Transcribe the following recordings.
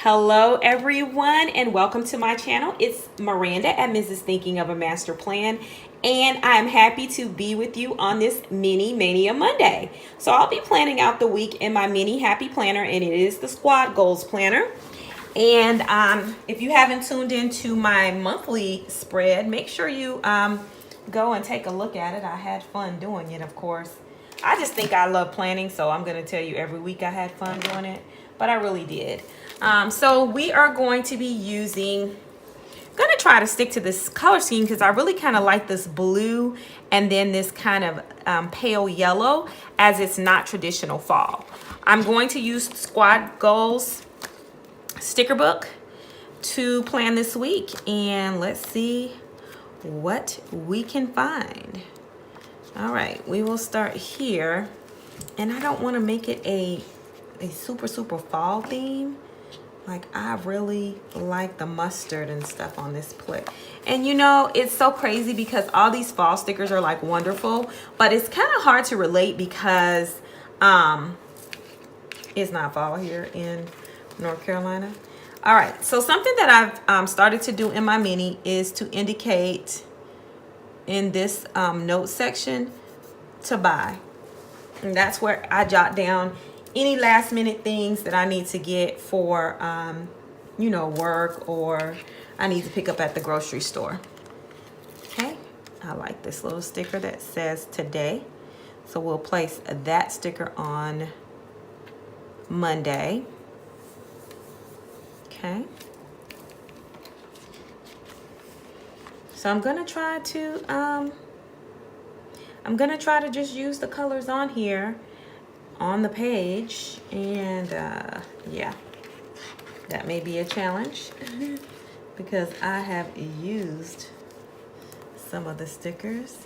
Hello everyone and welcome to my channel. It's Miranda at Mrs. Thinking of a Master Plan, and I'm happy to be with you on this mini Mania Monday. So I'll be planning out the week in my mini happy planner, and it is the Squad Goals Planner. And if you haven't tuned into my monthly spread, make sure you go and take a look at it. I had fun doing it, of course. I just think I love planning, so I'm going to tell you every week I had fun doing it, but I really did. So we are going to be going to try to stick to this color scheme because I really kind of like this blue and then this kind of pale yellow, as it's not traditional fall. I'm going to use Squad Goals sticker book to plan this week, and let's see what we can find. All right, we will start here, and I don't want to make it a super fall theme. Like, I really like the mustard and stuff on this plate. And you know, it's so crazy because all these fall stickers are like wonderful, but it's kind of hard to relate because it's not fall here in North Carolina. All right, so something that I've started to do in my mini is to indicate in this note section to buy. And that's where I jot down any last minute things that I need to get for, you know, work, or I need to pick up at the grocery store. Okay, I like this little sticker that says today. So we'll place that sticker on Monday. Okay. So I'm gonna try to just use the colors on here on the page, and yeah, that may be a challenge because I have used some of the stickers.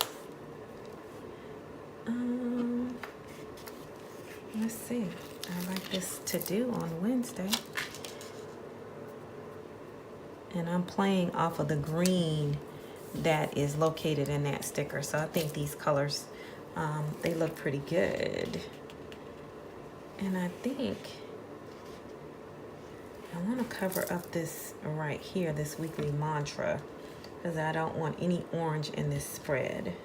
Let's see, I like this to do on Wednesday, and I'm playing off of the green that is located in that sticker, so I think these colors they look pretty good. And I think I want to cover up this right here, this weekly mantra, because I don't want any orange in this spread.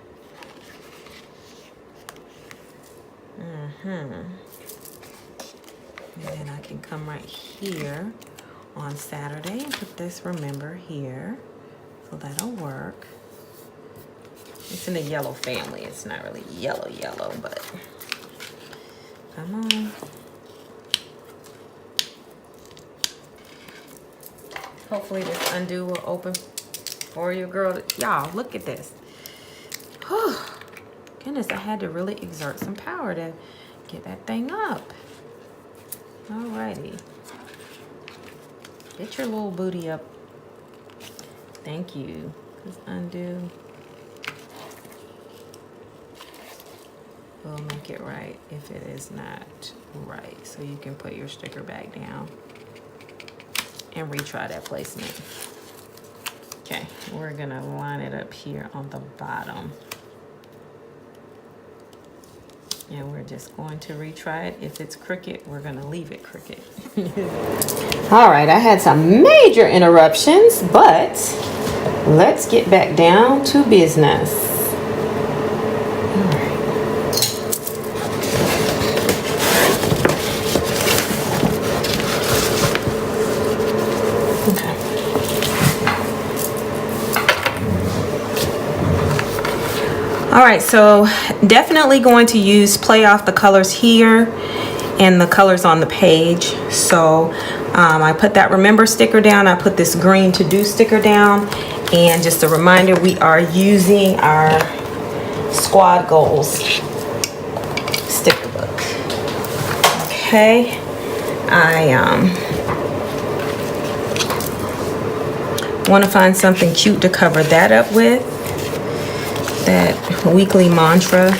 And then I can come right here on Saturday and put this remember here. So that'll work. It's in the yellow family. It's not really yellow, but come on. Hopefully this undo will open for you, girl. Y'all, look at this. Whew. Goodness, I had to really exert some power to get that thing up. Alrighty. Get your little booty up. Thank you. Just undo. We'll make it right if it is not right. So you can put your sticker back down and retry that placement. Okay, we're gonna line it up here on the bottom. And we're just going to retry it. If it's crooked, we're gonna leave it crooked. All right, I had some major interruptions, but let's get back down to business. All right, so definitely going to play off the colors here and the colors on the page. So I put that remember sticker down. I put this green to do sticker down. And just a reminder, we are using our Squad Goals sticker book. Okay, I want to find something cute to cover that up with. That weekly mantra.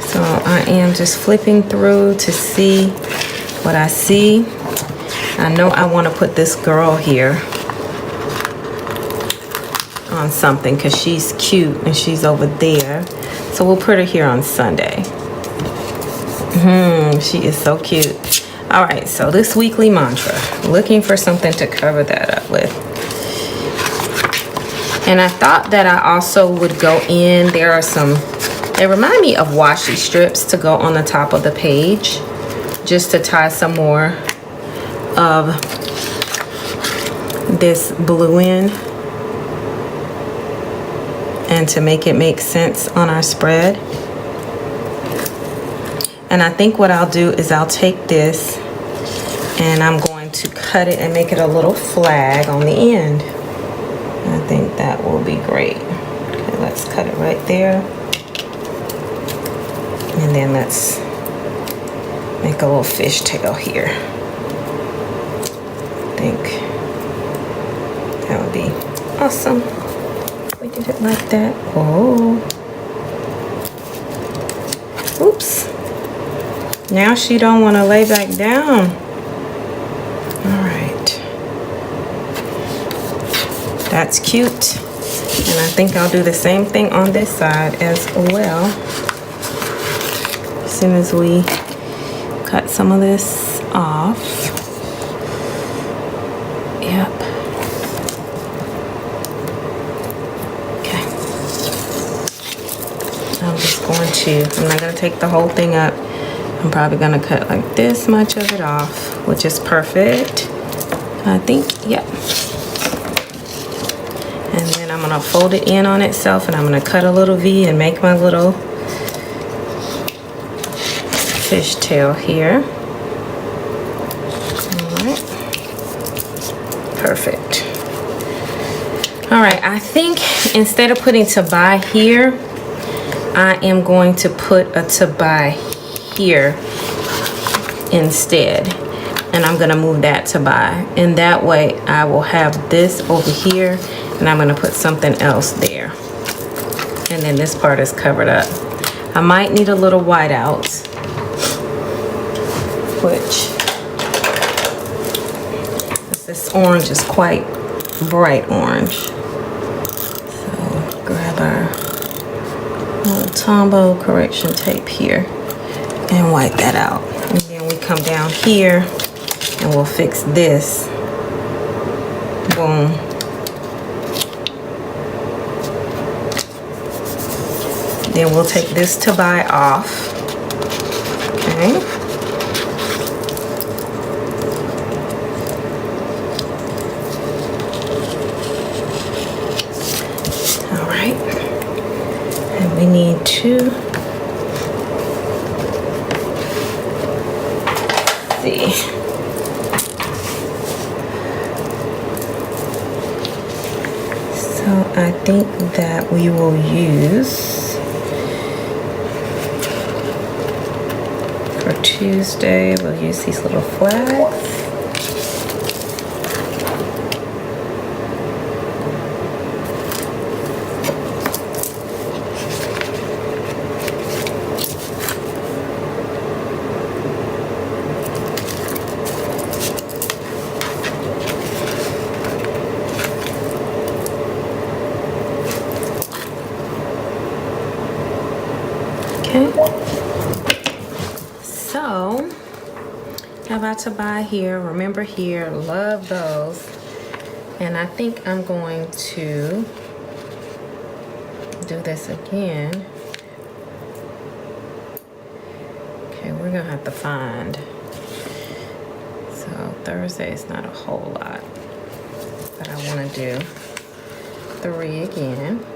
So I am just flipping through to see what I see. I know I want to put this girl here on something because she's cute and she's over there. So we'll put her here on Sunday. She is so cute. All right, so this weekly mantra, looking for something to cover that up with. And I thought that I also would go in, they remind me of washi strips to go on the top of the page, just to tie some more of this blue in and to make it make sense on our spread. And I think what I'll do is I'll take this and I'm going to cut it and make it a little flag on the end. I think that will be great. Okay, let's cut it right there. And then let's make a little fishtail here. I think that would be awesome. We did it like that. Oh. Oops. Now she don't want to lay back down. All right. That's cute. And I think I'll do the same thing on this side as well. As soon as we cut some of this off. Yep. Okay. I'm just going to, I'm not going to take the whole thing up. I'm probably going to cut like this much of it off, which is perfect. I think, yep. And then I'm going to fold it in on itself and I'm going to cut a little V and make my little fishtail here. All right. Perfect. All right, I think instead of putting to buy here, I am going to put a to buy here instead. And I'm gonna move that to buy. And that way I will have this over here and I'm gonna put something else there. And then this part is covered up. I might need a little white out, which this orange is quite bright orange. So grab our little Tombow correction tape here and wipe that out. And then we come down here and we'll fix this. Boom. Then we'll take this to buy off. Okay. All right. And we need to see. So I think that we will use for Tuesday, we'll use these little flags. So, how about to buy here? Remember here, love those. And I think I'm going to do this again. Okay, we're gonna have to find. So Thursday is not a whole lot, but I want to do 3 again.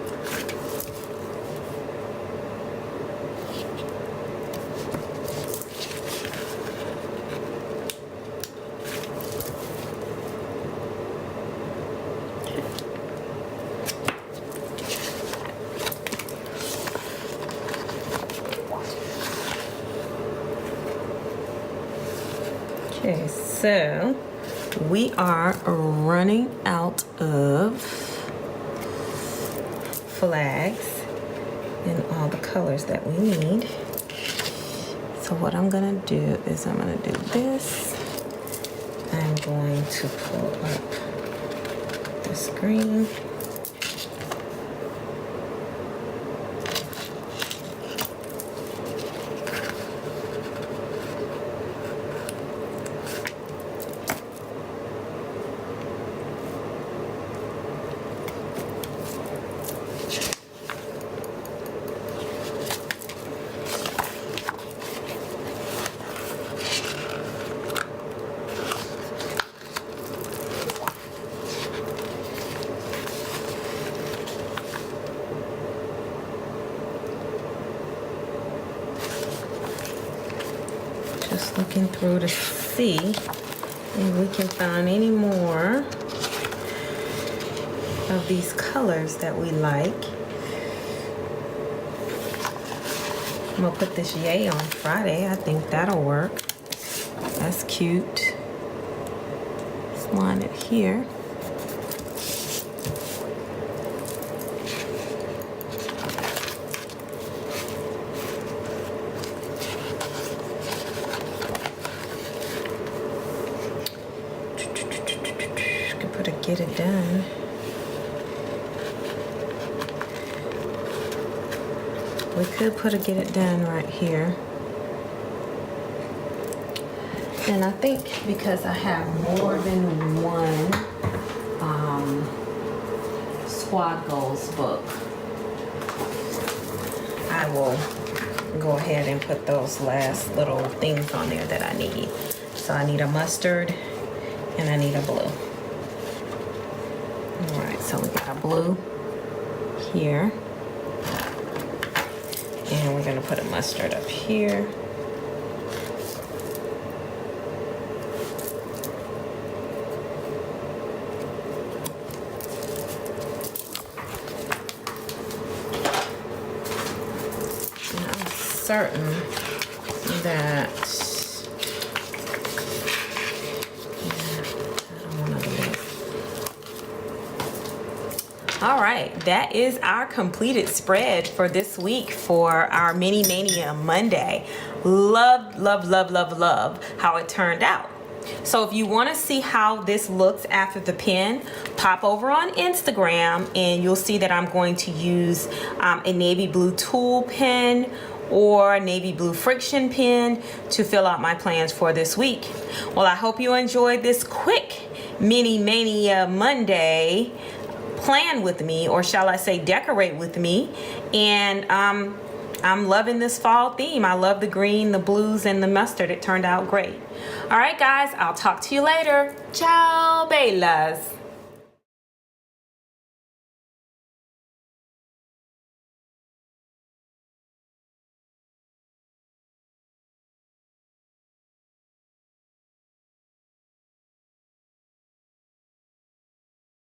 Okay, so we are running out of flags in all the colors that we need. So what I'm gonna do is I'm gonna do this. I'm going to pull up this green. looking through to see if we can find any more of these colors that we like. I'm gonna put this yay on Friday. I think that'll work. That's cute. Let's line it here. Can put a get it done. We could put a get it done right here. And I think because I have more than one squad goals book, I will go ahead and put those last little things on there that I need. So I need a mustard and I need a blue. All right, so we got a blue here. And we're gonna put a mustard up here. And I'm certain that, all right, that is our completed spread for this week for our Mini Mania Monday. Love, love, love, love, love how it turned out. So if you want to see how this looks after the pen, pop over on Instagram and you'll see that I'm going to use a navy blue tulle pen or navy blue friction pen to fill out my plans for this week. Well, I hope you enjoyed this quick Mini Mania Monday plan with me, or shall I say decorate with me. And I'm loving this fall theme. I love the green, the blues, and the mustard. It turned out great. All right, guys, I'll talk to you later. Ciao, bellas.